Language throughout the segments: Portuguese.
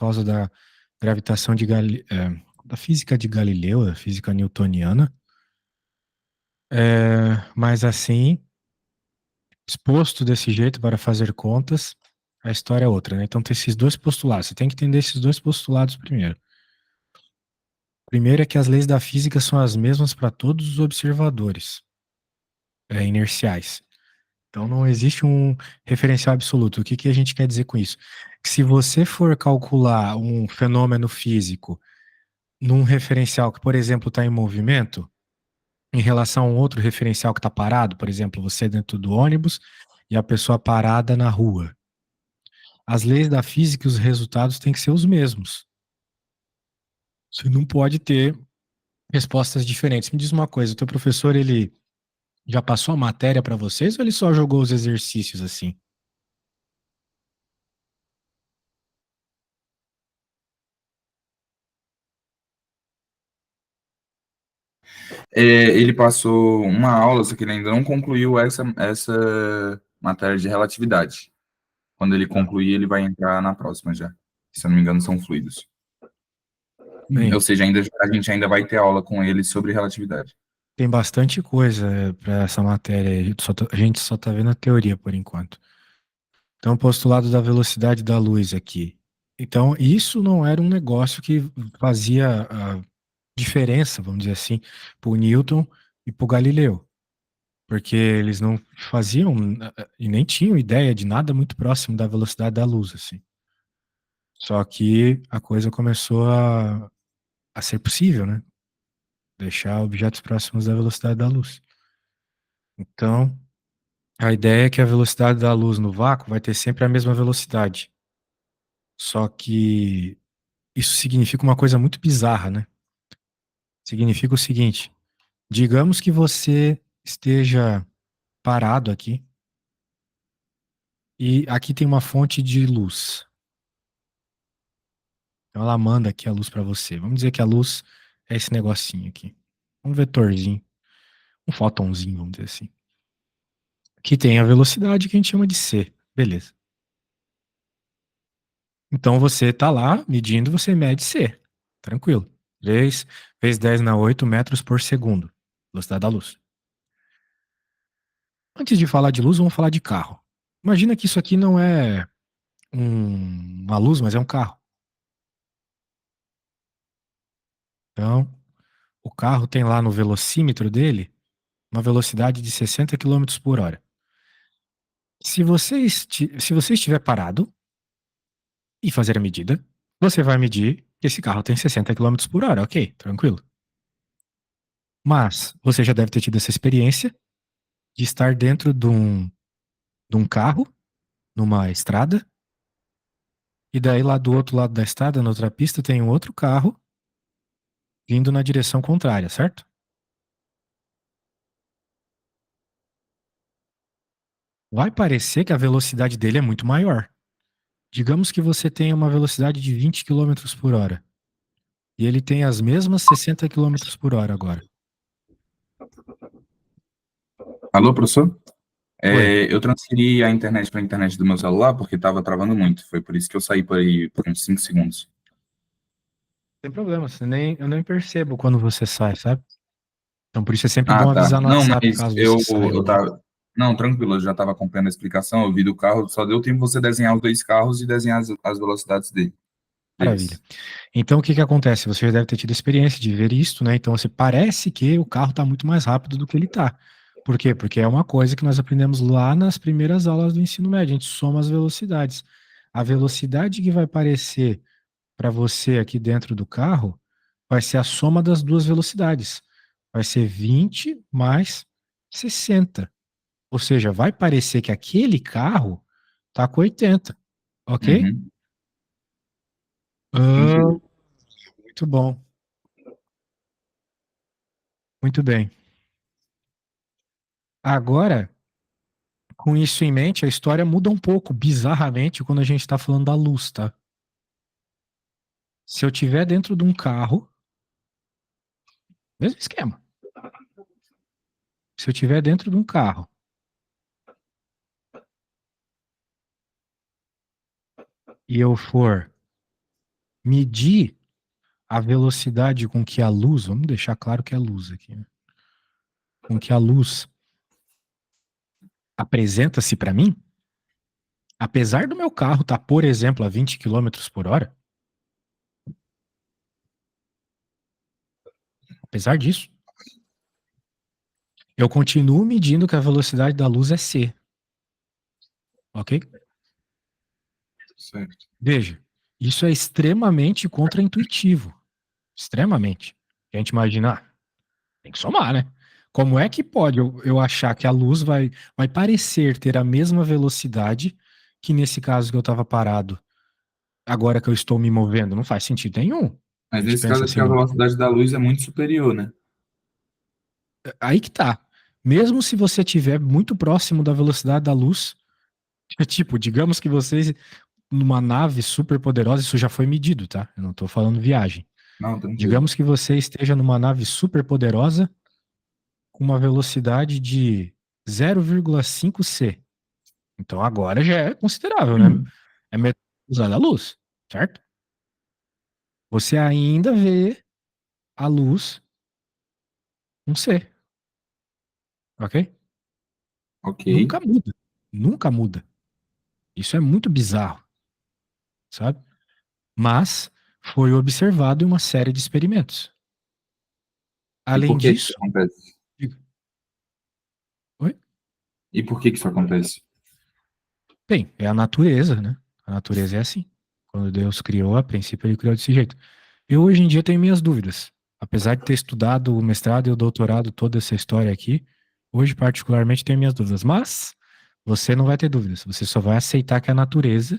causa da gravitação da física de Galileu, da física newtoniana. Mas assim, exposto desse jeito para fazer contas, a história é outra, né? Então tem esses dois postulados. Você tem que entender esses dois postulados primeiro. Primeiro é que as leis da física são as mesmas para todos os observadores, inerciais. Então não existe um referencial absoluto. O que que a gente quer dizer com isso? Que se você for calcular um fenômeno físico num referencial que, por exemplo, está em movimento, em relação a um outro referencial que está parado, por exemplo, você dentro do ônibus e a pessoa parada na rua. As leis da física e os resultados têm que ser os mesmos. Você não pode ter respostas diferentes. Me diz uma coisa, o teu professor, ele já passou a matéria para vocês ou ele só jogou os exercícios assim? Ele passou uma aula, só que ele ainda não concluiu essa matéria de relatividade. Quando ele Tá. concluir, ele vai entrar na próxima já. Se eu não me engano, são fluidos. Ou Bem, seja, a gente ainda vai ter aula com ele sobre relatividade. tem bastante coisa para essa matéria. A gente só tá vendo a teoria por enquanto. Então, o postulado da velocidade da luz aqui. Então, isso não era um negócio que fazia a diferença, vamos dizer assim, para o Newton e para o Galileu, porque eles não faziam e nem tinham ideia de nada muito próximo da velocidade da luz, assim. Só que a coisa começou a ser possível, né? Deixar objetos próximos da velocidade da luz. Então, a ideia é que a velocidade da luz no vácuo vai ter sempre a mesma velocidade. Só que isso significa uma coisa muito bizarra, né? Significa o seguinte: digamos que você esteja parado aqui e aqui tem uma fonte de luz. Então ela manda aqui a luz para você. Vamos dizer que a luz é esse negocinho aqui. Um vetorzinho, um fótonzinho, vamos dizer assim. Que tem a velocidade que a gente chama de c. Beleza. Então você tá lá medindo, você mede c. Tranquilo. 3 vezes 10 na 8 metros por segundo. Velocidade da luz. Antes de falar de luz, vamos falar de carro. Imagina que isso aqui não é uma luz, mas é um carro. Então, o carro tem lá no velocímetro dele uma velocidade de 60 quilômetros por hora. Se você estiver parado e fazer a medida, você vai medir que esse carro tem 60 quilômetros por hora, ok, tranquilo. Mas você já deve ter tido essa experiência de estar dentro de um carro, numa estrada, e daí lá do outro lado da estrada, na outra pista, tem um outro carro vindo na direção contrária, certo? Vai parecer que a velocidade dele é muito maior. Digamos que você tenha uma velocidade de 20 quilômetros por hora. E ele tem as mesmas 60 quilômetros por hora agora. Alô, professor? Oi, Eu transferi a internet para a internet do meu celular porque estava travando muito. Foi por isso que eu saí por aí por uns 5 segundos. sem problema. Eu nem percebo quando você sai, sabe? Então por isso é sempre Ah, bom tá. avisar no Não, WhatsApp mas caso você saia eu ou não. tava. Não, tranquilo, eu já estava acompanhando a explicação, eu vi do carro, só deu tempo você desenhar os dois carros e desenhar as velocidades Maravilha. deles. Então o que que acontece? Você já deve ter tido experiência de ver isso, né? Então, parece que o carro está muito mais rápido do que ele está. Por quê? Porque é uma coisa que nós aprendemos lá nas primeiras aulas do ensino médio. A gente soma as velocidades. A velocidade que vai aparecer para você aqui dentro do carro vai ser a soma das duas velocidades. Vai ser 20 mais 60. Ou seja, vai parecer que aquele carro está com 80. Ok? Uhum, Ah, tranquilo. muito bom. Muito bem. Agora, com isso em mente, a história muda um pouco, bizarramente, quando a gente está falando da luz, tá? Se eu tiver dentro de um carro, mesmo esquema. Se eu tiver dentro de um carro e eu for medir a velocidade com que a luz, vamos deixar claro que é luz aqui, né? Com que a luz apresenta-se para mim, apesar do meu carro estar, por exemplo, a 20 quilômetros por hora, apesar disso, eu continuo medindo que a velocidade da luz é c, ok? Certo. Veja, isso é extremamente contraintuitivo, extremamente. A gente imaginar, tem que somar, né? Como é que pode eu achar que a luz vai parecer ter a mesma velocidade que nesse caso que eu estava parado, agora que eu estou me movendo? Não faz sentido nenhum. A Mas gente nesse caso pensa é porque assim, a velocidade da luz é muito superior, né? aí que tá. Mesmo se você estiver muito próximo da velocidade da luz, tipo, digamos que vocês numa nave super poderosa, isso já foi medido, tá? Eu não tô falando viagem. Não, tranquilo. Digamos que você esteja numa nave super poderosa com uma velocidade de 0,5 c. Então agora já é considerável, né? É metade da luz, certo? Você ainda vê a luz um c, ok? Ok. Nunca muda. Nunca muda. Isso é muito bizarro, sabe? Mas foi observado em uma série de experimentos. E por Além que que isso disso, acontece? oi? E por que que isso acontece? Bem, é a natureza, né? A natureza é assim. Quando Deus criou, a princípio ele criou desse jeito. Eu hoje em dia tenho minhas dúvidas. Apesar de ter estudado o mestrado e o doutorado, toda essa história aqui, hoje particularmente tenho minhas dúvidas. Mas você não vai ter dúvidas. Você só vai aceitar que a natureza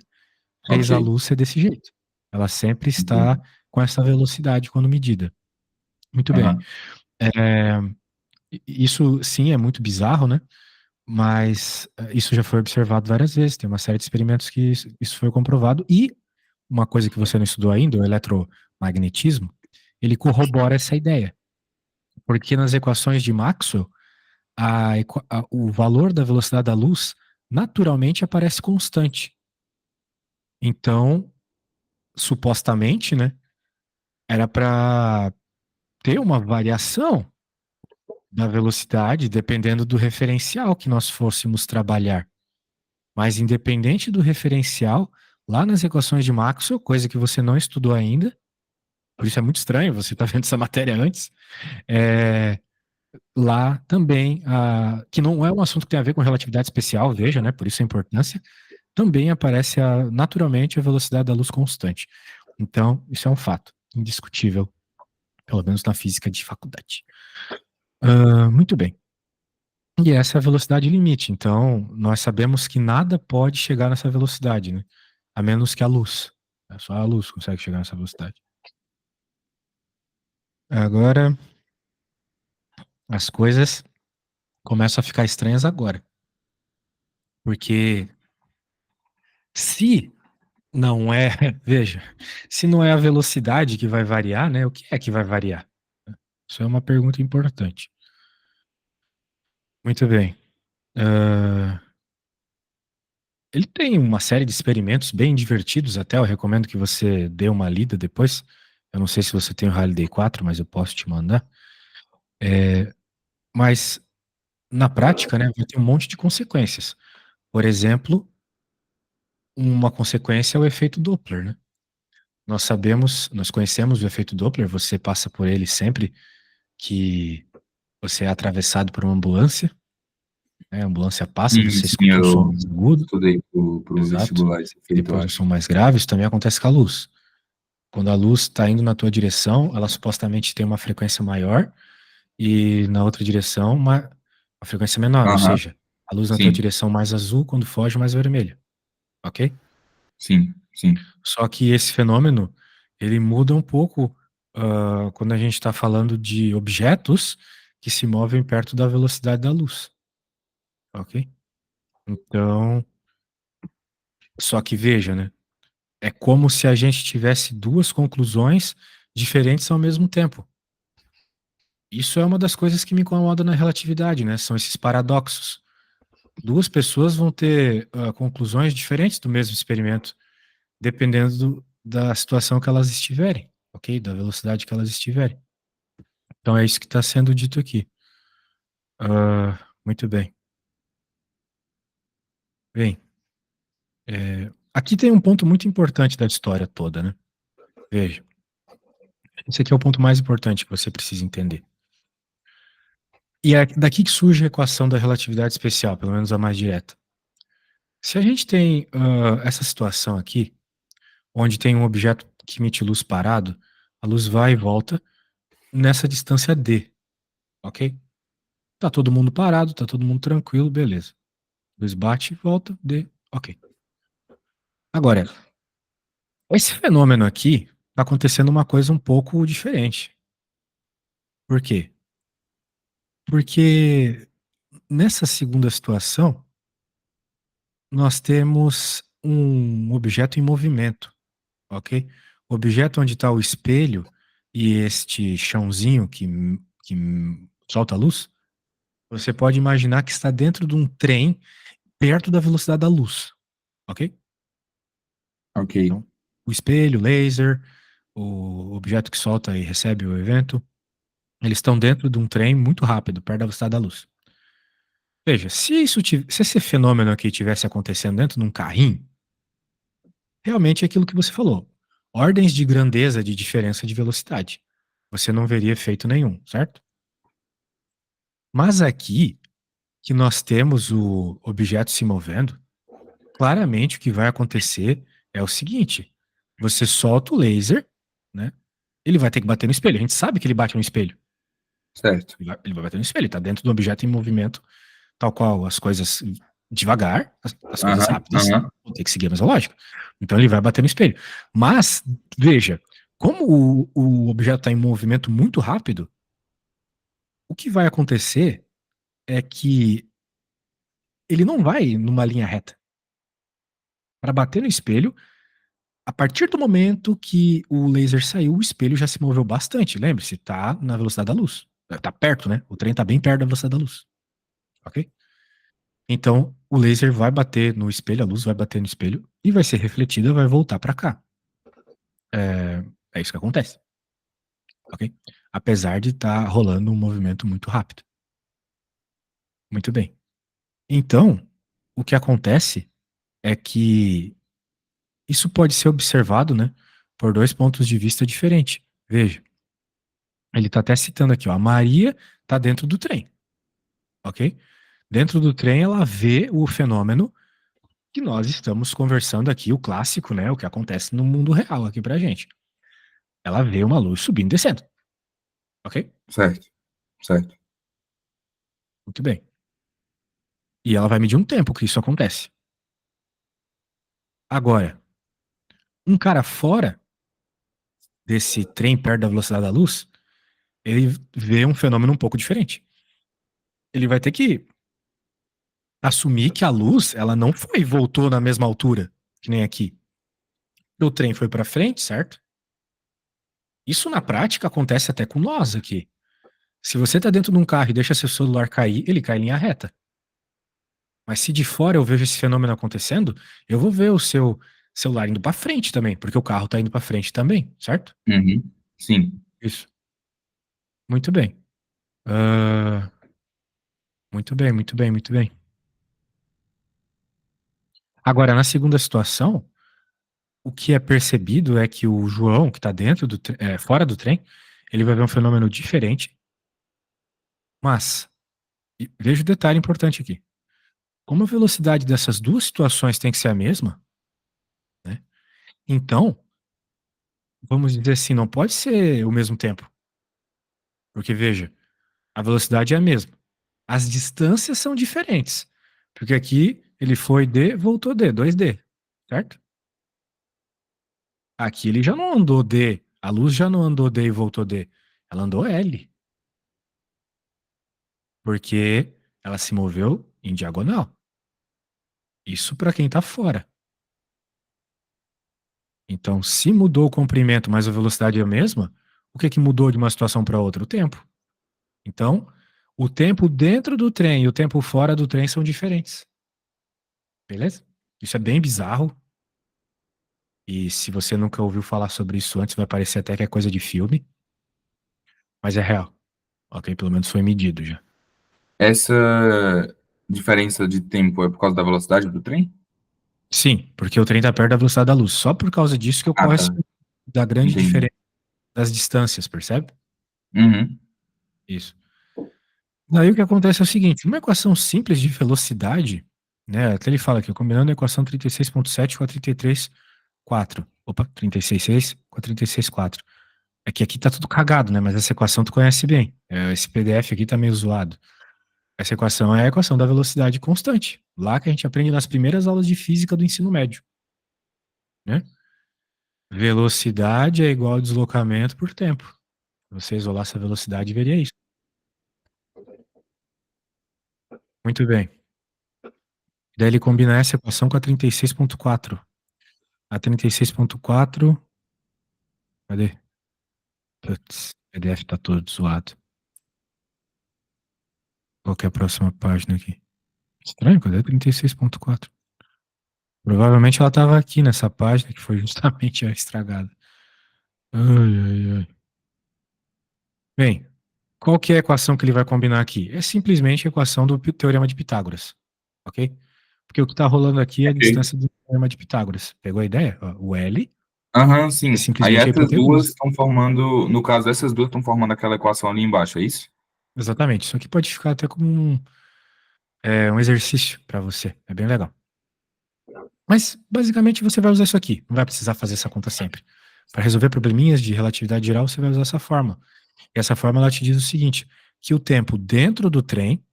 fez a Ok. luz ser desse jeito. Ela sempre está Entendi. com essa velocidade quando medida. Muito bem. Aham. É, isso sim é muito bizarro, né? Mas isso já foi observado várias vezes. Tem uma série de experimentos que isso foi comprovado. E uma coisa que você não estudou ainda, o eletromagnetismo, ele corrobora essa ideia. Porque nas equações de Maxwell, o valor da velocidade da luz naturalmente aparece constante. Então, supostamente, né, era para ter uma variação da velocidade dependendo do referencial que nós fôssemos trabalhar. Mas independente do referencial, lá nas equações de Maxwell, coisa que você não estudou ainda, por isso é muito estranho, você está vendo essa matéria antes, é, lá também, que não é um assunto que tem a ver com relatividade especial, veja, né, por isso a importância, também aparece naturalmente a velocidade da luz constante. Então, isso é um fato indiscutível, pelo menos na física de faculdade. Muito bem. E essa é a velocidade limite. Então, nós sabemos que nada pode chegar nessa velocidade, né? A menos que a luz. Só a luz consegue chegar nessa velocidade. Agora, as coisas começam a ficar estranhas agora. Porque se não é, veja, se não é a velocidade que vai variar, né? O que é que vai variar? Isso é uma pergunta importante. Muito bem. Ah, ele tem uma série de experimentos bem divertidos até, eu recomendo que você dê uma lida depois. Eu não sei se você tem o Halliday 4, mas eu posso te mandar. Mas na prática, né, vai ter um monte de consequências. Por exemplo, uma consequência é o efeito Doppler, né? Nós conhecemos o efeito Doppler, você passa por ele sempre que você é atravessado por uma ambulância, né? A ambulância passa, você Sim, escuta um som eu mais agudo, estudei pro exato, vestibular esse e efeito, eu depois um acho. som mais grave, isso também acontece com a luz. Quando a luz está indo na tua direção, ela supostamente tem uma frequência maior e na outra direção uma frequência menor, ou Aham. seja, a luz na tua Sim, direção mais azul, quando foge mais vermelha, ok? sim, sim. Só que esse fenômeno, ele muda um pouco quando a gente está falando de objetos que se movem perto da velocidade da luz, ok? Então, só que veja, né? É como se a gente tivesse duas conclusões diferentes ao mesmo tempo. Isso é uma das coisas que me incomoda na relatividade, né? São esses paradoxos. Duas pessoas vão ter conclusões diferentes do mesmo experimento, dependendo da situação que elas estiverem, ok? Da velocidade que elas estiverem. Então é isso que está sendo dito aqui. Muito bem. Bem, aqui tem um ponto muito importante da história toda, né? Veja, esse aqui é o ponto mais importante que você precisa entender. E é daqui que surge a equação da relatividade especial, pelo menos a mais direta. Se a gente tem essa situação aqui, onde tem um objeto que emite luz parado, a luz vai e volta nessa distância d, ok? Tá todo mundo parado, tá todo mundo tranquilo, beleza. Luz bate, volta, d, ok. Agora, esse fenômeno aqui tá acontecendo uma coisa um pouco diferente. Por quê? Porque nessa segunda situação, nós temos um objeto em movimento, ok? O objeto onde está o espelho e este chãozinho que solta a luz, você pode imaginar que está dentro de um trem perto da velocidade da luz, ok? Ok, Então, o espelho, o laser, o objeto que solta e recebe o evento, eles estão dentro de um trem muito rápido, perto da velocidade da luz. Veja, se esse fenômeno aqui tivesse acontecendo dentro de um carrinho, realmente é aquilo que você falou. Ordens de grandeza de diferença de velocidade. Você não veria efeito nenhum, certo? Mas aqui, que nós temos o objeto se movendo, claramente o que vai acontecer é o seguinte: você solta o laser, né? Ele vai ter que bater no espelho. A gente sabe que ele bate no espelho. certo. Ele vai bater no espelho, ele está dentro do objeto em movimento, tal qual as coisas devagar, as coisas Aham, rápidas aham, vão ter que seguir a mesma lógica. Então ele vai bater no espelho. Mas, veja, como o objeto está em movimento muito rápido, o que vai acontecer é que ele não vai numa linha reta. Para bater no espelho, a partir do momento que o laser saiu, o espelho já se moveu bastante. Lembre-se, está na velocidade da luz. Está perto, né? O trem está bem perto da velocidade da luz. Ok? Então, o laser vai bater no espelho, a luz vai bater no espelho e vai ser refletida e vai voltar para cá. É isso que acontece, ok? Apesar de estar rolando um movimento muito rápido. Muito bem. Então, o que acontece é que isso pode ser observado, né, por dois pontos de vista diferentes. Veja, ele está até citando aqui, ó, a Maria está dentro do trem, ok? Dentro do trem, ela vê o fenômeno que nós estamos conversando aqui, o clássico, né, o que acontece no mundo real aqui pra gente. Ela vê uma luz subindo e descendo, ok? certo, certo. Muito bem. E ela vai medir um tempo que isso acontece. Agora, um cara fora desse trem perto da velocidade da luz, ele vê um fenômeno um pouco diferente. Ele vai ter que assumir que a luz, ela não foi e voltou na mesma altura, que nem aqui. O trem foi para frente, certo? Isso na prática acontece até com nós aqui. Se você tá dentro de um carro e deixa seu celular cair, ele cai em linha reta. Mas se de fora eu vejo esse fenômeno acontecendo, eu vou ver o seu celular indo para frente também, porque o carro tá indo para frente também, certo? Uhum, sim, Isso. Muito bem. Ah, muito bem, muito bem, muito bem. Agora, na segunda situação, o que é percebido é que o João, que está dentro fora do trem, ele vai ver um fenômeno diferente. Mas, veja o detalhe importante aqui. Como a velocidade dessas duas situações tem que ser a mesma, né? Então, vamos dizer assim, não pode ser o mesmo tempo. Porque, veja, a velocidade é a mesma. As distâncias são diferentes. Porque aqui ele foi D, voltou D, 2D, certo? Aqui ele já não andou D. A luz já não andou D e voltou D. Ela andou L. Porque ela se moveu em diagonal. Isso para quem está fora. Então, se mudou o comprimento, mas a velocidade é a mesma, o que que mudou de uma situação para outra? O tempo. Então, o tempo dentro do trem e o tempo fora do trem são diferentes. Beleza? Isso é bem bizarro. E se você nunca ouviu falar sobre isso antes, vai parecer até que é coisa de filme, mas é real, ok? Pelo menos foi medido já. Essa diferença de tempo é por causa da velocidade do trem? Sim, porque o trem está perto da velocidade da luz. Só por causa disso que Ah, ocorre tá. da grande Entendi. diferença das distâncias, percebe? Uhum. Isso. Daí o que acontece é o seguinte, uma equação simples de velocidade, né? Até ele fala aqui, combinando a equação 36,7 com a 33,4. Opa, 36,6 com a 36,4. É que aqui tá tudo cagado, né? Mas essa equação tu conhece bem. Esse PDF aqui tá meio zoado. Essa equação é a equação da velocidade constante. Lá que a gente aprende nas primeiras aulas de física do ensino médio, né? Velocidade é igual a deslocamento por tempo. Se você isolar essa velocidade, veria isso. Muito bem. Daí ele combina essa equação com a 36,4. A 36,4. Cadê? Putz, o PDF tá todo zoado. Qual que é a próxima página aqui? Estranho, cadê a 36,4? Provavelmente ela tava aqui nessa página que foi justamente a estragada. Ai, ai, ai. Bem, qual que é a equação que ele vai combinar aqui? É simplesmente a equação do Teorema de Pitágoras, ok? Porque o que está rolando aqui é a Ok. distância do Teorema de Pitágoras. Pegou a ideia? Ó, o L Aham, é sim. Aí simplesmente a essas duas hipotenusa. estão formando, no caso, essas duas estão formando aquela equação ali embaixo, é isso? Exatamente. Isso aqui pode ficar até como um exercício para você. É bem legal. Mas, basicamente, você vai usar isso aqui. Não vai precisar fazer essa conta sempre. Para resolver probleminhas de relatividade geral, você vai usar essa fórmula. E essa fórmula ela te diz o seguinte, que o tempo dentro do trem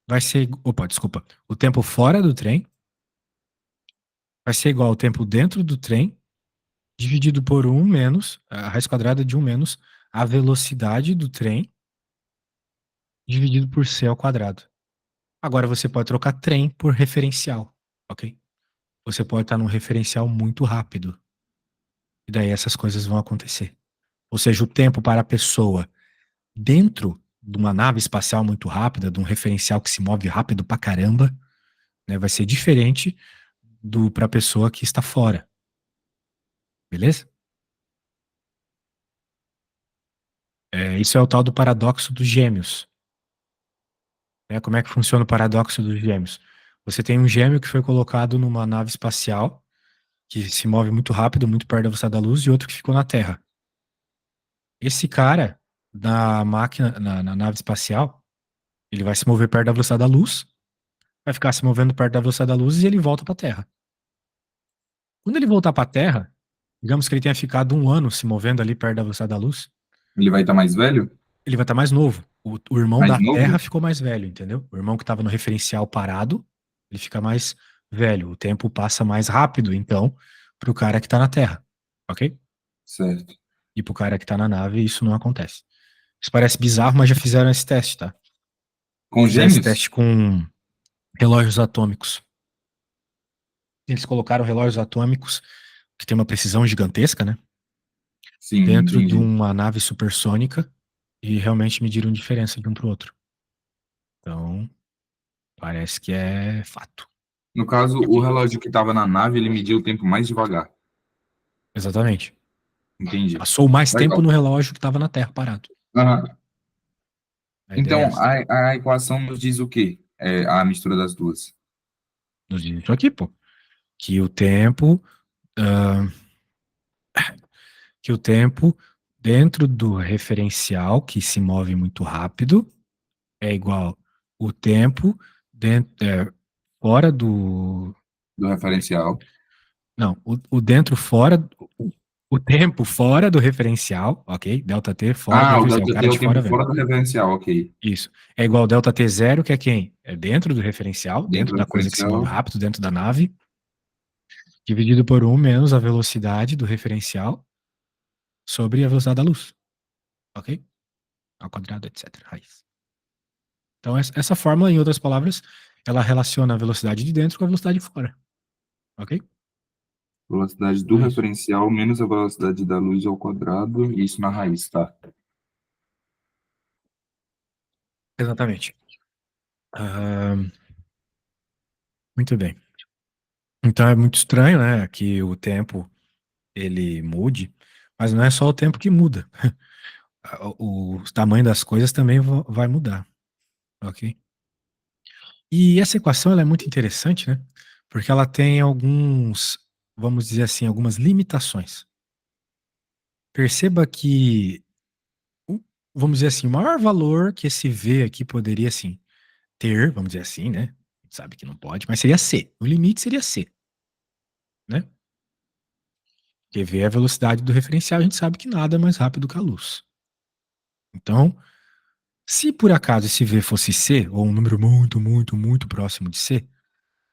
vai ser. Opa, desculpa. O tempo fora do trem vai ser igual ao tempo dentro do trem dividido por um menos, a raiz quadrada de um menos a velocidade do trem dividido por c ao quadrado. Agora você pode trocar trem por referencial, ok? Você pode estar num referencial muito rápido. E daí essas coisas vão acontecer. Ou seja, o tempo para a pessoa dentro de uma nave espacial muito rápida, de um referencial que se move rápido pra caramba, né, vai ser diferente do para a pessoa que está fora. Beleza? Isso é o tal do paradoxo dos gêmeos. Né? Como é que funciona o paradoxo dos gêmeos? Você tem um gêmeo que foi colocado numa nave espacial que se move muito rápido, muito perto da velocidade da luz, e outro que ficou na Terra. Esse cara, na máquina, na nave espacial, ele vai se mover perto da velocidade da luz, vai ficar se movendo perto da velocidade da luz e ele volta para a Terra. Quando ele voltar para a Terra, digamos que ele tenha ficado um ano se movendo ali perto da velocidade da luz, Ele vai estar mais velho? ele vai estar mais novo. O irmão Mais da Terra novo? ficou mais velho, entendeu? O irmão que estava no referencial parado, ele fica mais velho. O tempo passa mais rápido, então, para o cara que está na Terra, ok? Certo. E para o cara que está na nave, isso não acontece. Isso parece bizarro, mas já fizeram esse teste, tá? Com Fizeram esse gêmeos? teste com relógios atômicos. Eles colocaram relógios atômicos que tem uma precisão gigantesca, né? Sim, Dentro de entendi. uma nave supersônica e realmente mediram diferença de um para o outro. Então, parece que é fato. No caso, o Ok? relógio que estava na nave, ele mediu o tempo mais devagar. Exatamente. Entendi. Passou mais tempo Legal. no relógio que estava na Terra parado. Aham. A ideia é Então, essa. a equação nos diz o quê? É a mistura das duas. Nos diz isso aqui, pô. Que o tempo, ah, que o tempo dentro do referencial que se move muito rápido é igual o tempo dentro, fora do. Do referencial. Não, o dentro fora. O tempo fora do referencial, ok? Delta T fora do Ah, o referencial. O delta T cara é de o tempo fora vendo. fora do referencial, ok. Isso. É igual delta T zero, que é quem? É dentro do referencial, Dentro dentro do da coisa que se move referencial, rápido, dentro da nave, dividido por um menos a velocidade do referencial sobre a velocidade da luz. Ok? Ao quadrado, etc. Raiz. Então, essa fórmula, em outras palavras, ela relaciona a velocidade de dentro com a velocidade de fora. Ok? velocidade do Então é isso. referencial menos a velocidade da luz ao quadrado, e isso na raiz, tá? Exatamente. Ah, muito bem. Então é muito estranho, né, que o tempo ele mude, mas não é só o tempo que muda. O tamanho das coisas também vai mudar, ok? E essa equação ela é muito interessante, né? Porque ela tem alguns, vamos dizer assim, algumas limitações. Perceba que, vamos dizer assim, o maior valor que esse V aqui poderia, assim, ter, vamos dizer assim, né? A gente sabe que não pode, mas seria C. O limite seria C, né? Porque V é a velocidade do referencial, a gente sabe que nada é mais rápido que a luz. Então, se por acaso esse V fosse C, ou um número muito, muito, muito próximo de C,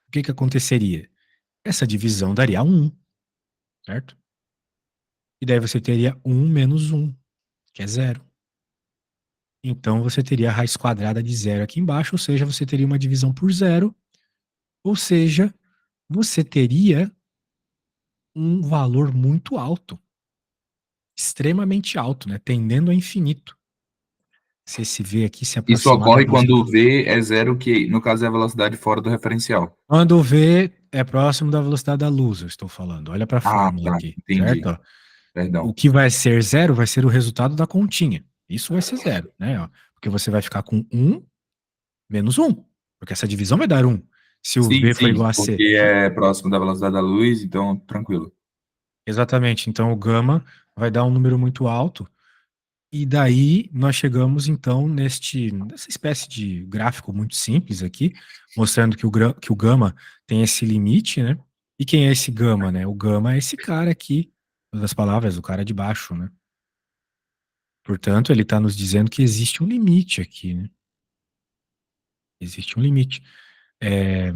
o que que aconteceria? Essa divisão daria 1, certo? E daí você teria 1 menos 1, que é zero. Então você teria a raiz quadrada de zero aqui embaixo, ou seja, você teria uma divisão por zero, ou seja, você teria um valor muito alto, extremamente alto, né? Tendendo a infinito. Se esse V aqui se Isso aproximar da ocorre luz. quando o V é zero, que no caso é a velocidade fora do referencial. Quando o V é próximo da velocidade da luz, eu estou falando. Olha para a Ah, fórmula tá, aqui, certo? entendi. Ó, o Perdão. que vai ser zero vai ser o resultado da continha. Isso vai ser zero, né? Ó, porque você vai ficar com 1 menos 1, porque essa divisão vai dar 1. Se o Sim, V for sim, igual a C. porque é próximo da velocidade da luz, então tranquilo. Exatamente. Então o gama vai dar um número muito alto. E daí nós chegamos então nessa espécie de gráfico muito simples aqui, mostrando que o gama tem esse limite, né? E quem é esse gama, né? O gama é esse cara aqui, das palavras, o cara de baixo, né? Portanto, ele está nos dizendo que existe um limite aqui, né? Existe um limite. É,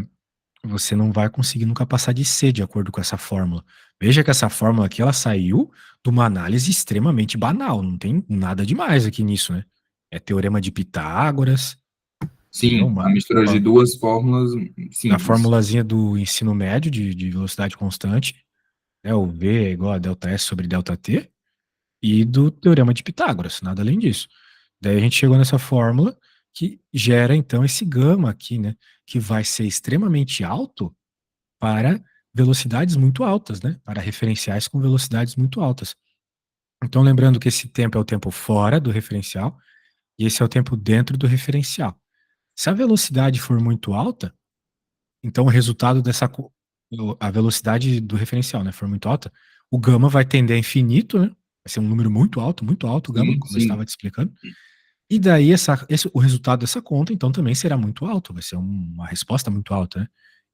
você não vai conseguir nunca passar de C de acordo com essa fórmula. Veja que essa fórmula aqui, ela saiu de uma análise extremamente banal, não tem nada demais aqui nisso, né? É teorema de Pitágoras, entendeu? Sim, a mistura de duas fórmulas Na simples. formulazinha do ensino médio de velocidade constante, né? O V é igual a delta S sobre delta T, e do teorema de Pitágoras, nada além disso. Daí a gente chegou nessa fórmula que gera então esse gama aqui, né? Que vai ser extremamente alto para velocidades muito altas, né? Para referenciais com velocidades muito altas. Então, lembrando que esse tempo é o tempo fora do referencial e esse é o tempo dentro do referencial. Se a velocidade for muito alta, então o resultado a velocidade do referencial, né, for muito alta, o gama vai tender a infinito, né? Vai ser um número muito alto o gama, Sim, como eu estava sim. te explicando. E daí o resultado dessa conta, então, também será muito alto, vai ser uma resposta muito alta, né?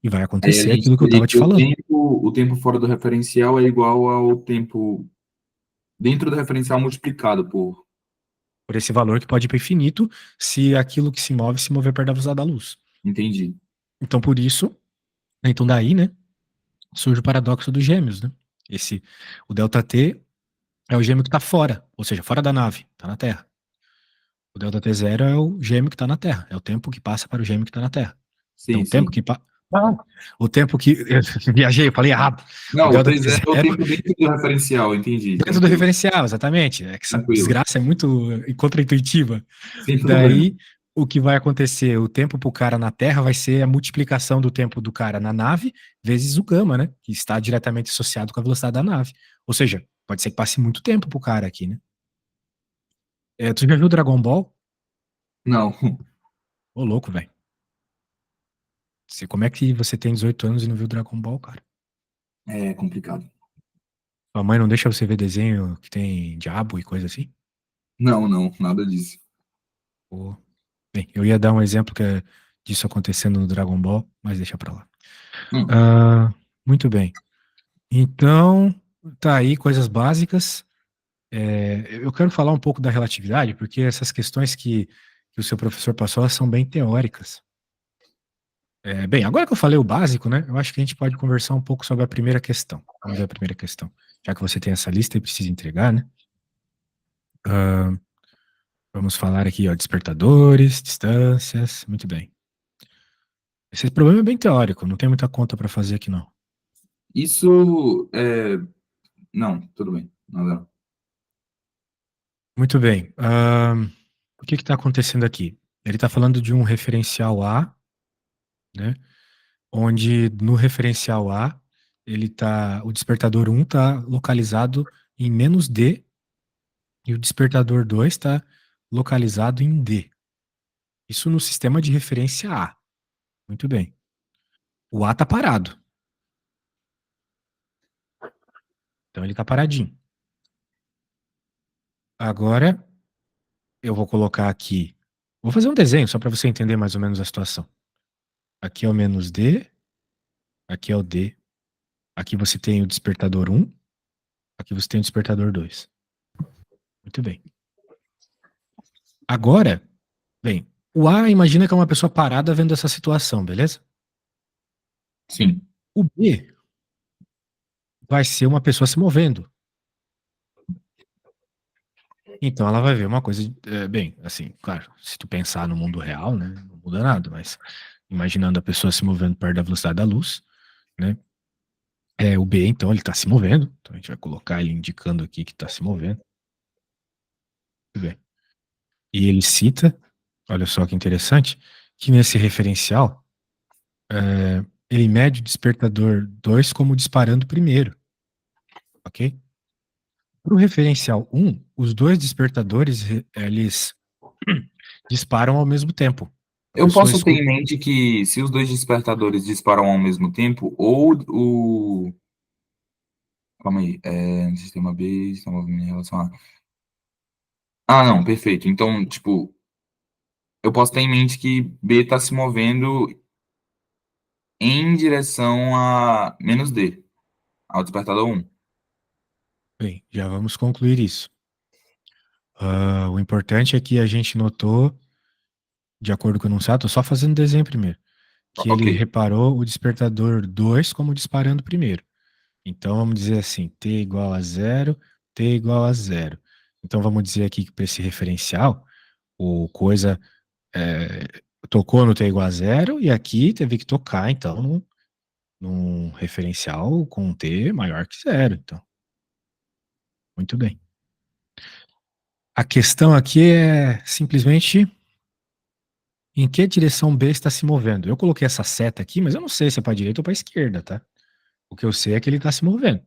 E vai Aí a acontecer gente aquilo que eu teria estava te que falando. o tempo fora do referencial é igual ao tempo dentro do referencial multiplicado por. Por esse valor que pode ir para infinito se aquilo que se mover perto da velocidade da luz. Entendi. Então, por isso, então daí, né, surge o paradoxo dos gêmeos, né? Esse, o delta T é o gêmeo que está fora, ou seja, fora da nave, está na Terra. O delta T zero é o gêmeo que está na Terra, é o tempo que passa para o gêmeo que está na Terra. Então, Sim, sim. o tempo que eu viajei, eu falei errado. O Não, o delta T T0 é o zero tempo dentro do referencial, entendi. dentro do Tranquilo, referencial, exatamente. É que essa tranquilo. desgraça é muito contraintuitiva. Sem problema. Daí, o que vai acontecer? O tempo para o cara na Terra vai ser a multiplicação do tempo do cara na nave vezes o gama, né? Que está diretamente associado com a velocidade da nave. Ou seja, pode ser que passe muito tempo pro cara aqui, né? Tu já viu Dragon Ball? Não, Ô, louco, velho. Como é que você tem 18 anos e não viu Dragon Ball, cara? é complicado. Sua mãe não deixa você ver desenho que tem diabo e coisa assim? Não, não, nada disso. Pô. Bem, eu ia dar um exemplo disso acontecendo no Dragon Ball, mas deixa pra lá. Hum. Ah, muito bem. Então, tá aí coisas básicas. Eu quero falar um pouco da relatividade, porque essas questões que o seu professor passou, elas são bem teóricas. Bem, agora que eu falei o básico, né, eu acho que a gente pode conversar um pouco sobre a primeira questão. Vamos ver a primeira questão. Já que você tem essa lista e precisa entregar, né? Ah, vamos falar aqui, ó, despertadores, distâncias, muito bem. Esse problema é bem teórico, não tem muita conta para fazer aqui, não. Isso é. Não, tudo bem. Nada. Muito bem. O que está acontecendo aqui? Ele está falando de um referencial A, né? onde no referencial A, o despertador 1 está localizado em -D e o despertador 2 está localizado em D. Isso no sistema de referência A. Muito bem. O A está parado. Então ele está paradinho. Agora eu vou colocar aqui. Vou fazer um desenho só para você entender mais ou menos a situação. Aqui é o -D, aqui é o D. Aqui você tem o despertador 1, aqui você tem o despertador 2. Muito bem. Agora, bem, o A imagina que é uma pessoa parada vendo essa situação, beleza? Sim. O B vai ser uma pessoa se movendo. Então ela vai ver uma coisa, bem, assim, claro, se tu pensar no mundo real, né, não muda nada, mas imaginando a pessoa se movendo perto da velocidade da luz, né? O B, então, ele tá se movendo. Então a gente vai colocar ele indicando aqui que tá se movendo. Muito bem. E ele cita, olha só que interessante, que nesse referencial, ele mede o despertador 2 como disparando primeiro, ok? Para o referencial 1, os dois despertadores, eles disparam ao mesmo tempo. A Eu pessoa posso ter escuta. em mente que se os dois despertadores disparam ao mesmo tempo, ou o. Calma aí. No sistema B está movendo em relação a. Ah, não, perfeito. Então, tipo, eu posso ter em mente que B está se movendo em direção a -D, ao despertador 1. Bem, já vamos concluir isso. O importante é que a gente notou, de acordo com o enunciado, tô só fazendo desenho primeiro, que Ok. ele reparou o despertador 2 como disparando primeiro. Então vamos dizer assim, t igual a zero, t igual a zero. Então vamos dizer aqui que para esse referencial, o coisa é, tocou no t igual a zero e aqui teve que tocar, então, num referencial com t maior que zero. Então, muito bem. A questão aqui é simplesmente em que direção B está se movendo. Eu coloquei essa seta aqui, mas eu não sei se é para a direita ou para a esquerda, tá? O que eu sei é que ele está se movendo,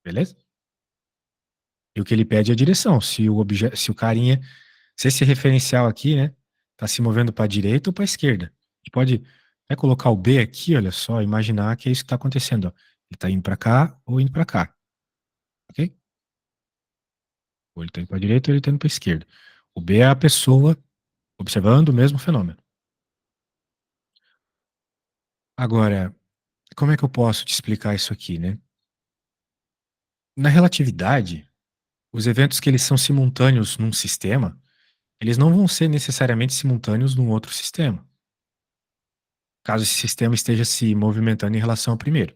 beleza? E o que ele pede é a direção. Se o carinha, se esse referencial aqui, né, tá se movendo para a direita ou para a esquerda. A gente pode colocar o B aqui, olha só, imaginar que é isso que está acontecendo. Ó. Ele está indo para cá ou indo para cá, ok? Ou ele está indo para a direita ou ele está indo para a esquerda. O B é a pessoa observando o mesmo fenômeno. Agora, como é que eu posso te explicar isso aqui, né? Na relatividade, os eventos que eles são simultâneos num sistema, eles não vão ser necessariamente simultâneos num outro sistema, caso esse sistema esteja se movimentando em relação ao primeiro.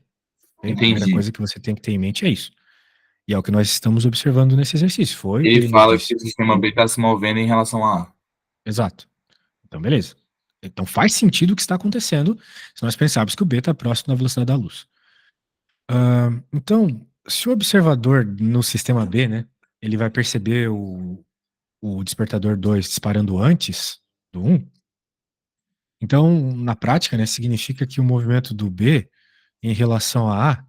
A primeira Entendi. coisa que você tem que ter em mente é isso. E é o que nós estamos observando nesse exercício. Foi o que Ele ele nos fala que disse. o sistema B está se movendo em relação a A. Exato. Então, beleza. Então faz sentido o que está acontecendo se nós pensarmos que o B está próximo da velocidade da luz. Então, se o observador no sistema B, né, ele vai perceber o despertador 2 disparando antes do 1, então, na prática, né, significa que o movimento do B em relação a A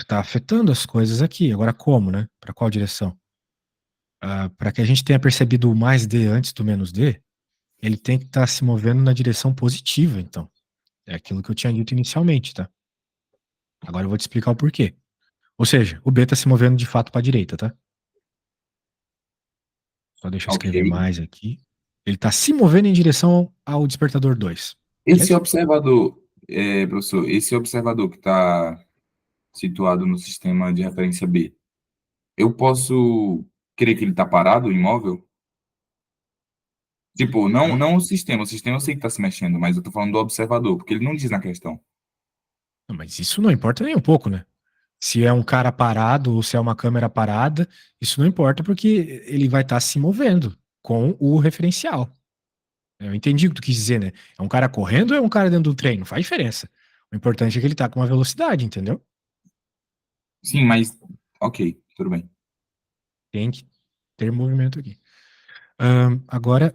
tá afetando as coisas aqui. Agora, como, né? Para qual direção? Para que a gente tenha percebido o mais D antes do menos D, ele tem que estar se movendo na direção positiva, então. É aquilo que eu tinha dito inicialmente, tá? Agora eu vou te explicar o porquê. Ou seja, o B está se movendo de fato para a direita, tá? Só deixa eu Ok. escrever mais aqui. Ele está se movendo em direção ao despertador 2, Esse beleza? observador, professor, esse observador que está situado no sistema de referência B, eu posso crer que ele está parado, imóvel? Tipo, não, Claro. não o sistema eu sei que está se mexendo, mas eu tô falando do observador, porque ele não diz na questão. Não, mas isso não importa nem um pouco, né? Se é um cara parado ou se é uma câmera parada, isso não importa porque ele vai estar se movendo com o referencial. Eu entendi o que tu quis dizer, né? É um cara correndo ou é um cara dentro do trem? Não faz diferença. O importante é que ele tá com uma velocidade, entendeu? Sim, mas ok, tudo bem. Tem que ter movimento aqui. Agora,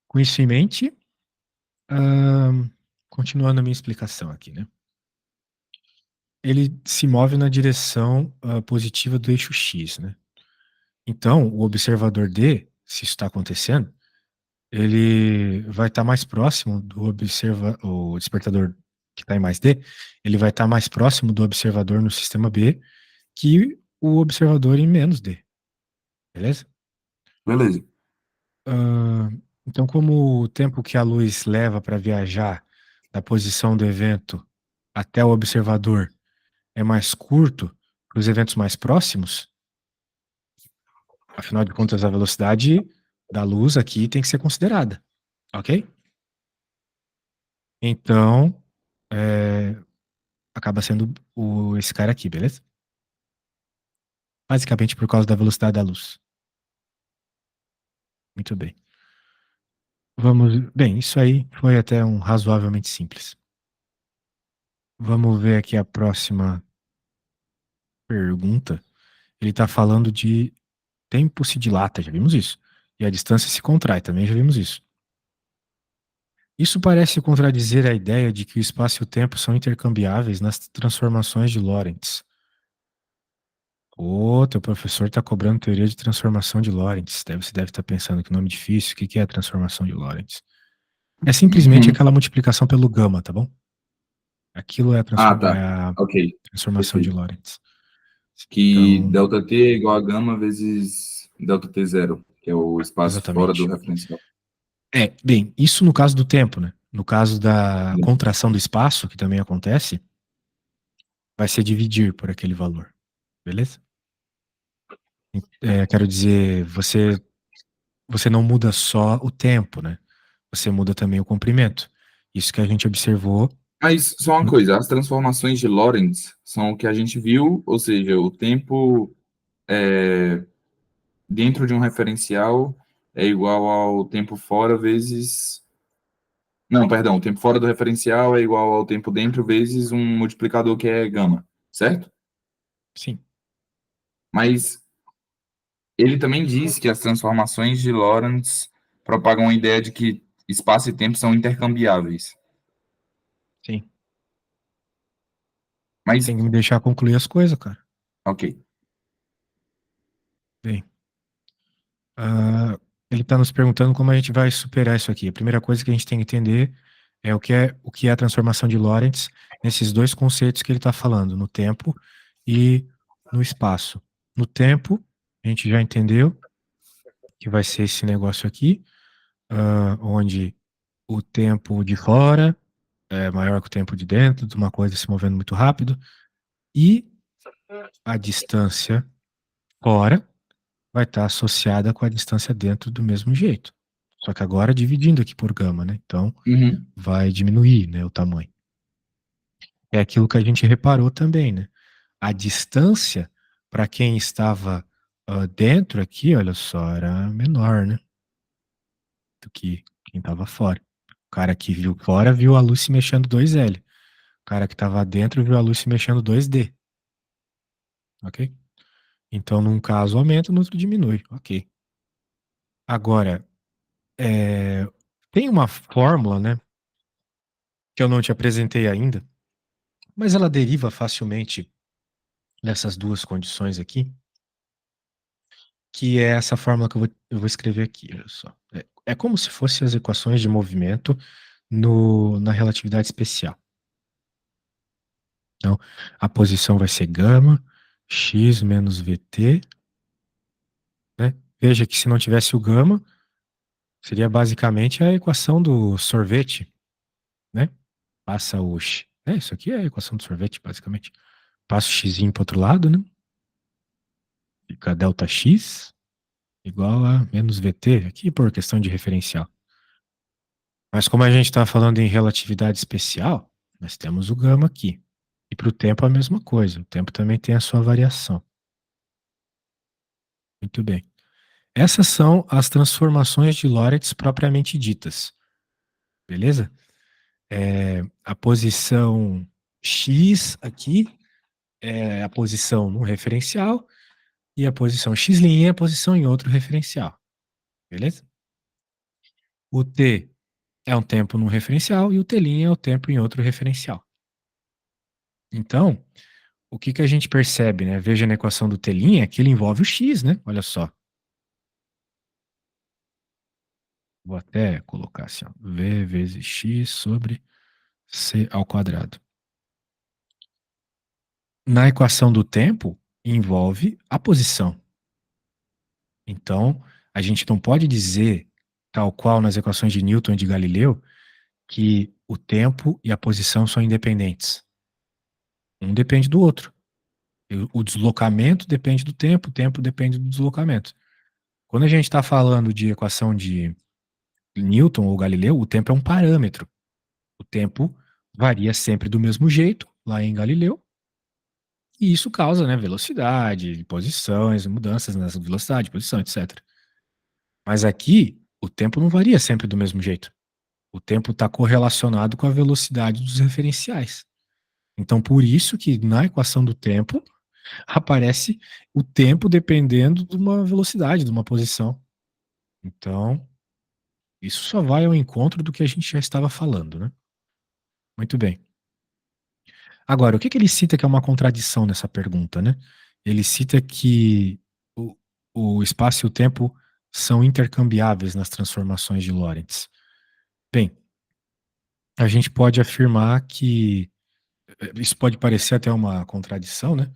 com isso em mente, ahn, continuando a minha explicação aqui, né? Ele se move na direção positiva do eixo X, né? Então, o observador D, se isso está acontecendo, ele vai estar mais próximo o despertador que está em mais D, ele vai estar mais próximo do observador no sistema B que o observador em menos D, beleza? Beleza. Ah, então, como o tempo que a luz leva para viajar da posição do evento até o observador é mais curto para os eventos mais próximos, afinal de contas, a velocidade da luz aqui tem que ser considerada, ok? Então, é, acaba sendo esse cara aqui, beleza? Basicamente por causa da velocidade da luz. Muito bem. Bem, isso aí foi até um razoavelmente simples. Vamos ver aqui a próxima pergunta. Ele está falando de tempo se dilata, já vimos isso. E a distância se contrai, também já vimos isso. Isso parece contradizer a ideia de que o espaço e o tempo são intercambiáveis nas transformações de Lorentz. Ô, teu professor está cobrando teoria de transformação de Lorentz. Você deve estar pensando que nome difícil. O que que é a transformação de Lorentz? É simplesmente aquela multiplicação pelo gama, tá bom? Aquilo é Ah, é tá. a Ok, transformação de perfeito. Lorentz. Que Então, ΔT é igual a gama vezes ΔT zero, que é o espaço fora do exatamente. referencial. Bem, isso no caso do tempo, né? No caso da contração do espaço, que também acontece, vai ser dividir por aquele valor, beleza? Quero dizer, você não muda só o tempo, né? Você muda também o comprimento. Isso que a gente observou. Mas só uma coisa, as transformações de Lorentz são o que a gente viu, ou seja, o tempo dentro de um referencial é igual ao tempo fora vezes. Não, perdão, o tempo fora do referencial é igual ao tempo dentro vezes um multiplicador que é gama, certo? Sim, Mas ele também diz que as transformações de Lorentz propagam a ideia de que espaço e tempo são intercambiáveis. sim. Mas, Tem que me deixar concluir as coisas, cara. ok. Bem, ele está nos perguntando como a gente vai superar isso aqui. A primeira coisa que a gente tem que entender é o que é a transformação de Lorentz nesses dois conceitos que ele está falando, no tempo e no espaço. No tempo, a gente já entendeu que vai ser esse negócio aqui, onde o tempo de fora é maior que o tempo de dentro, de uma coisa se movendo muito rápido, e a distância fora vai estar associada com a distância dentro do mesmo jeito. Só que agora dividindo aqui por gama, né? Então Uhum. vai diminuir, né, o tamanho. É aquilo que a gente reparou também, né? A distância para quem estava dentro aqui, olha só, era menor, né? Do que quem estava fora. O cara que viu fora viu a luz se mexendo 2L. O cara que estava dentro viu a luz se mexendo 2D. Ok? Então, num caso aumenta, no outro diminui. Ok. Agora, é, tem uma fórmula, né, que eu não te apresentei ainda, mas ela deriva facilmente dessas duas condições aqui, que é essa fórmula que eu vou escrever aqui, olha só. É como se fossem as equações de movimento na relatividade especial. Então, a posição vai ser gama, x menos vt, né? Veja que se não tivesse o gama, seria basicamente a equação do sorvete, né? Passa o x. Isso aqui é a equação do sorvete, basicamente. Passa o x para outro lado, né? Fica delta x igual a menos vt, aqui por questão de referencial. Mas como a gente está falando em relatividade especial, nós temos o gama aqui. E para o tempo a mesma coisa. O tempo também tem a sua variação. Muito bem. Essas são as transformações de Lorentz propriamente ditas. Beleza? A posição x aqui é a posição no referencial e a posição x' é a posição em outro referencial. Beleza? O t é um tempo num referencial e o telinha é o tempo em outro referencial. Então, o que que a gente percebe, né? Veja na equação do telinha que ele envolve o x, né? Olha só. Vou até colocar assim, ó, v vezes x sobre c ao quadrado. Na equação do tempo, envolve a posição. Então, a gente não pode dizer, tal qual nas equações de Newton e de Galileu, que o tempo e a posição são independentes. Um depende do outro. O deslocamento depende do tempo, o tempo depende do deslocamento. Quando a gente está falando de equação de Newton ou Galileu, o tempo é um parâmetro. O tempo varia sempre do mesmo jeito, lá em Galileu, e isso causa, né, velocidade, posições, mudanças nessa velocidade, posição, etc. Mas aqui, o tempo não varia sempre do mesmo jeito. O tempo está correlacionado com a velocidade dos referenciais. Então, por isso que na equação do tempo aparece o tempo dependendo de uma velocidade, de uma posição. Então, isso só vai ao encontro do que a gente já estava falando, né? Muito bem. Agora, o que que ele cita que é uma contradição nessa pergunta, né? Ele cita que o, o espaço e o tempo são intercambiáveis nas transformações de Lorentz. Bem, a gente pode afirmar que isso pode parecer até uma contradição, né?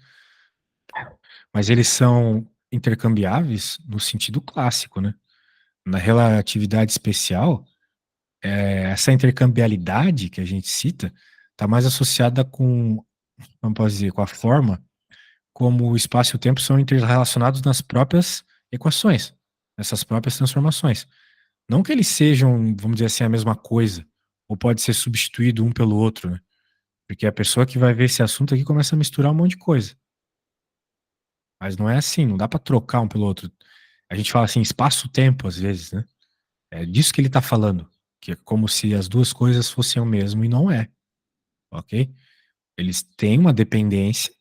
Mas eles são intercambiáveis no sentido clássico, né? Na relatividade especial, essa intercambiabilidade que a gente cita está mais associada com, como posso dizer, com a forma como o espaço e o tempo são interrelacionados nas próprias equações, nessas próprias transformações. Não que eles sejam, vamos dizer assim, a mesma coisa, ou pode ser substituído um pelo outro, né? Porque a pessoa que vai ver esse assunto aqui começa a misturar um monte de coisa. Mas não é assim, não dá para trocar um pelo outro. A gente fala assim, espaço-tempo, às vezes, né? É disso que ele está falando, que é como se as duas coisas fossem o mesmo e não é, ok? Eles têm uma dependência,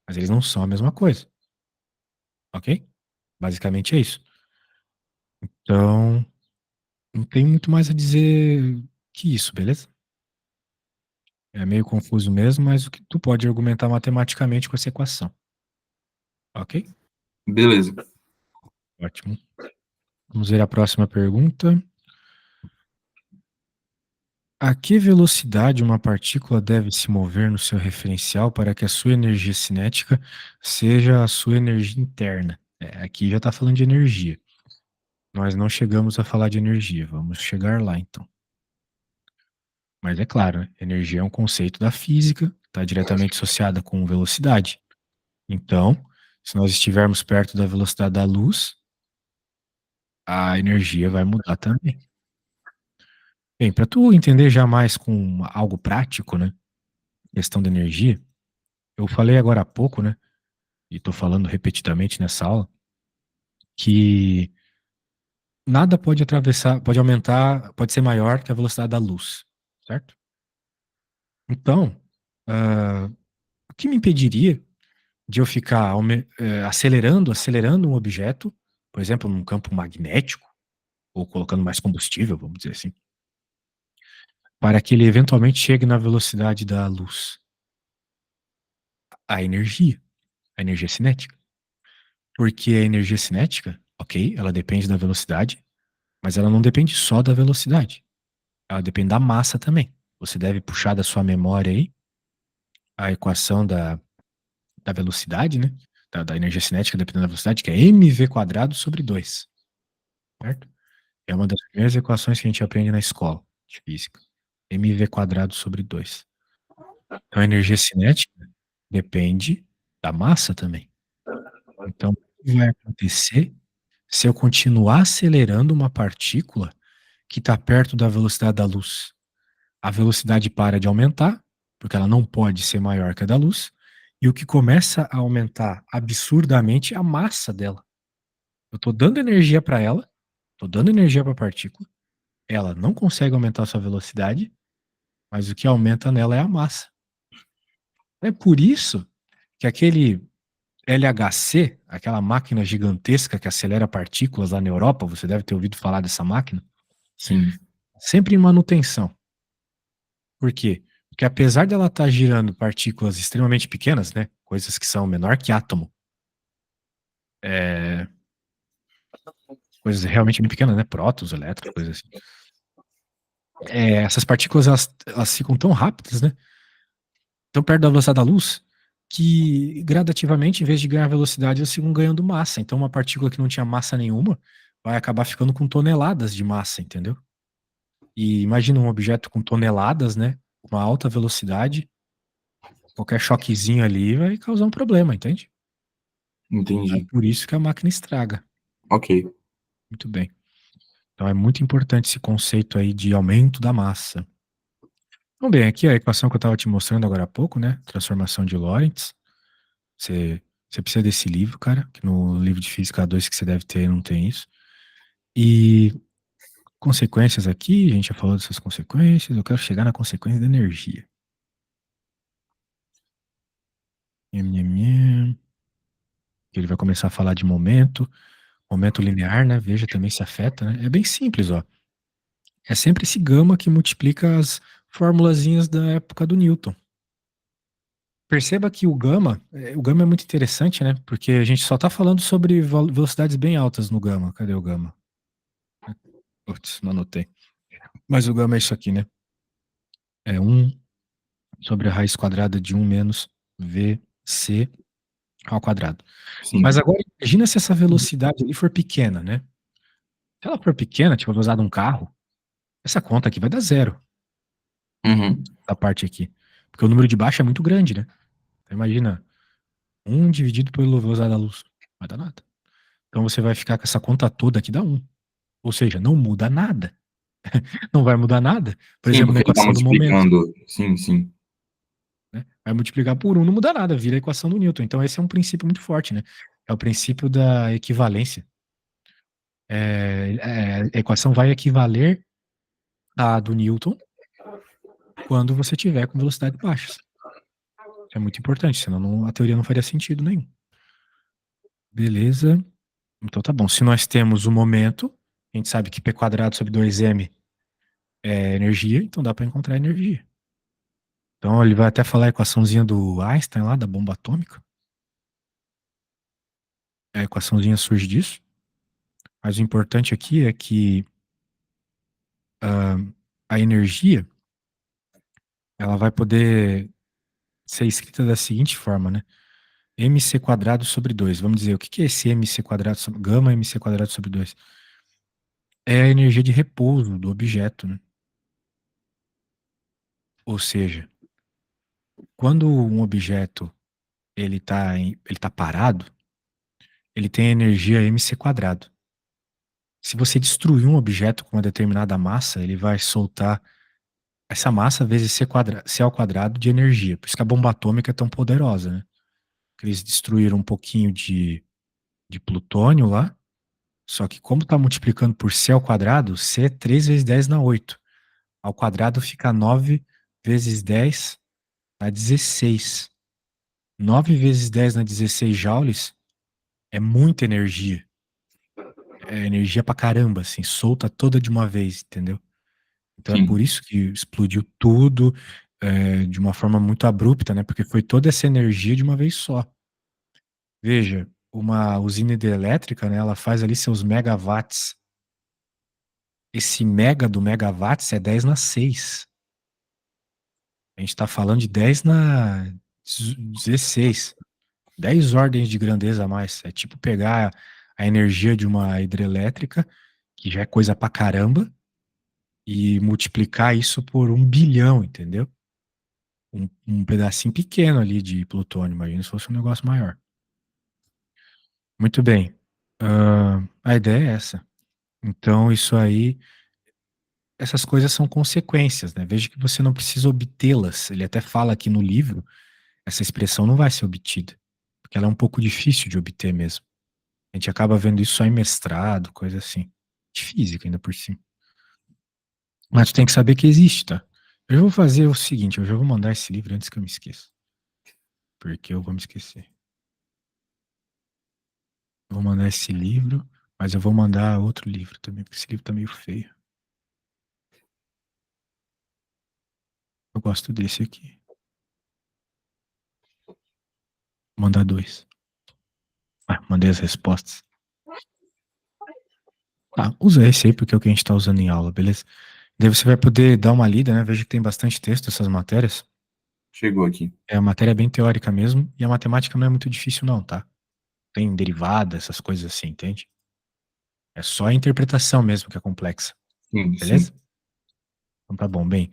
mas eles não são a mesma coisa, ok? Basicamente é isso. Então, não tem muito mais a dizer que isso, beleza? É meio confuso mesmo, mas o que tu pode argumentar matematicamente com essa equação, ok? Beleza. Ótimo. Vamos ver a próxima pergunta. A que velocidade uma partícula deve se mover no seu referencial para que a sua energia cinética seja a sua energia interna? Aqui já está falando de energia. Nós não chegamos a falar de energia, vamos chegar lá então. Mas é claro, né, energia é um conceito da física, está diretamente associada com velocidade. Então, se nós estivermos perto da velocidade da luz, a energia vai mudar também. Bem, para tu entender já mais com algo prático, né, questão da energia, eu falei agora há pouco, né, e estou falando repetidamente nessa aula, que nada pode atravessar, pode aumentar, pode ser maior que a velocidade da luz, certo? Então, o que me impediria de eu ficar acelerando um objeto, por exemplo, num campo magnético, ou colocando mais combustível, vamos dizer assim, para que ele eventualmente chegue na velocidade da luz? A energia cinética. Porque a energia cinética, ok, ela depende da velocidade, mas ela não depende só da velocidade. Ela depende da massa também. Você deve puxar da sua memória aí a equação da velocidade, né? Da energia cinética dependendo da velocidade, que é mv quadrado sobre 2, certo? É uma das primeiras equações que a gente aprende na escola de física. mv quadrado sobre 2. Então, a energia cinética depende da massa também. Então, o que vai acontecer se eu continuar acelerando uma partícula que está perto da velocidade da luz? A velocidade para de aumentar, porque ela não pode ser maior que a da luz, e o que começa a aumentar absurdamente é a massa dela. Eu estou dando energia para ela, estou dando energia para a partícula, ela não consegue aumentar sua velocidade, mas o que aumenta nela é a massa. É por isso que aquele LHC, aquela máquina gigantesca que acelera partículas lá na Europa, você deve ter ouvido falar dessa máquina. Sim. sempre em manutenção. Por quê? Porque apesar dela estar girando partículas extremamente pequenas, né? Coisas que são menor que átomo, é, coisas realmente bem pequenas, né? Prótons, elétrons, coisas assim. Essas partículas elas ficam tão rápidas, né? Tão perto da velocidade da luz, que gradativamente, em vez de ganhar velocidade, elas ficam ganhando massa. Então, uma partícula que não tinha massa nenhuma vai acabar ficando com toneladas de massa, entendeu? E imagina um objeto com toneladas, né? Uma alta velocidade, qualquer choquezinho ali vai causar um problema, entende? É Entendi. por isso que a máquina estraga. Ok. Muito bem. Então é muito importante esse conceito aí de aumento da massa. Então, bem, aqui a equação que eu estava te mostrando agora há pouco, né? Transformação de Lorentz. Você, você precisa desse livro, cara, que no livro de Física 2 que você deve ter não tem isso. E consequências aqui, a gente já falou dessas consequências, eu quero chegar na consequência da energia. Nham, nham, nham. Ele vai começar a falar de momento linear, né? Veja também se afeta, né? É bem simples, ó. É sempre esse gama que multiplica as formulazinhas da época do Newton. Perceba que o gama é muito interessante, né? Porque a gente só tá falando sobre velocidades bem altas no gama. Cadê o gama? Putz, não anotei. Mas o gama é isso aqui, né? É um sobre a raiz quadrada de um menos VC ao quadrado. Mas Sim. agora, imagina se essa velocidade ali for pequena, né? Se ela for pequena, tipo a velocidade de um carro, essa conta aqui vai dar zero, Uhum. da parte aqui. Porque o número de baixo é muito grande, né? Então imagina, um dividido pela velocidade da luz. Não vai dar nada. Então você vai ficar com essa conta toda aqui dá um. Ou seja, não muda nada. Não vai mudar nada. Por Sim, exemplo, na porque ele está equação do momento, multiplicando. Sim, sim. né? Vai multiplicar por um, não muda nada, vira a equação do Newton. Então esse é um princípio muito forte, né? É o princípio da equivalência. A equação vai equivaler à do Newton quando você tiver com velocidades baixas. Isso é muito importante, senão a teoria não faria sentido nenhum. Beleza. Então tá bom. Se nós temos o momento, a gente sabe que P quadrado sobre 2m é energia, então dá para encontrar energia. Então ele vai até falar a equaçãozinha do Einstein lá, da bomba atômica. A equaçãozinha surge disso. Mas o importante aqui é que ah, a energia, ela vai poder ser escrita da seguinte forma, né? mc quadrado sobre 2. Vamos dizer, o que que é esse mc quadrado sobre gama mc quadrado sobre 2? É a energia de repouso do objeto, né? Ou seja, quando um objeto ele tá parado, ele tem a energia mc quadrado. Se você destruir um objeto com uma determinada massa, ele vai soltar essa massa vezes c ao quadrado de energia. Por isso que a bomba atômica é tão poderosa, né? Porque eles destruíram um pouquinho de plutônio lá, só que como está multiplicando por c ao quadrado, c é 3 vezes 10 na 8. Ao quadrado fica 9 vezes 10 na 16. 9 vezes 10 na 16 joules é muita energia. É energia pra caramba, assim, solta toda de uma vez, entendeu? Então é por Sim. isso que explodiu tudo de uma forma muito abrupta, né? Porque foi toda essa energia de uma vez só. Veja, uma usina hidrelétrica, né? Ela faz ali seus megawatts. Esse mega do megawatts é 10 na 6. A gente está falando de 10 na 16. 10 ordens de grandeza a mais. É tipo pegar a energia de uma hidrelétrica, que já é coisa pra caramba, e multiplicar isso por 1 bilhão, entendeu? Um pedacinho pequeno ali de plutônio. Imagina se fosse um negócio maior. Muito bem. A ideia é essa. Então, isso aí, essas coisas são consequências, né? Veja que você não precisa obtê-las. Ele até fala aqui no livro, essa expressão não vai ser obtida, porque ela é um pouco difícil de obter mesmo. A gente acaba vendo isso só em mestrado, coisa assim. De física ainda por cima. Mas tu tem que saber que existe, tá? Eu já vou fazer o seguinte, eu já vou mandar esse livro antes que eu me esqueça. Porque eu vou me esquecer. Eu vou mandar esse livro, mas eu vou mandar outro livro também, porque esse livro tá meio feio. gosto desse aqui. Vou mandar 2. Ah, mandei as respostas. Ah, usa esse aí porque é o que a gente tá usando em aula, beleza? Daí você vai poder dar uma lida, né? Veja que tem bastante texto essas matérias. Chegou aqui. É, a matéria é bem teórica mesmo, e a matemática não é muito difícil não, tá? Tem derivada, essas coisas assim, entende? É só a interpretação mesmo que é complexa, Sim, beleza? sim. Então tá bom, bem.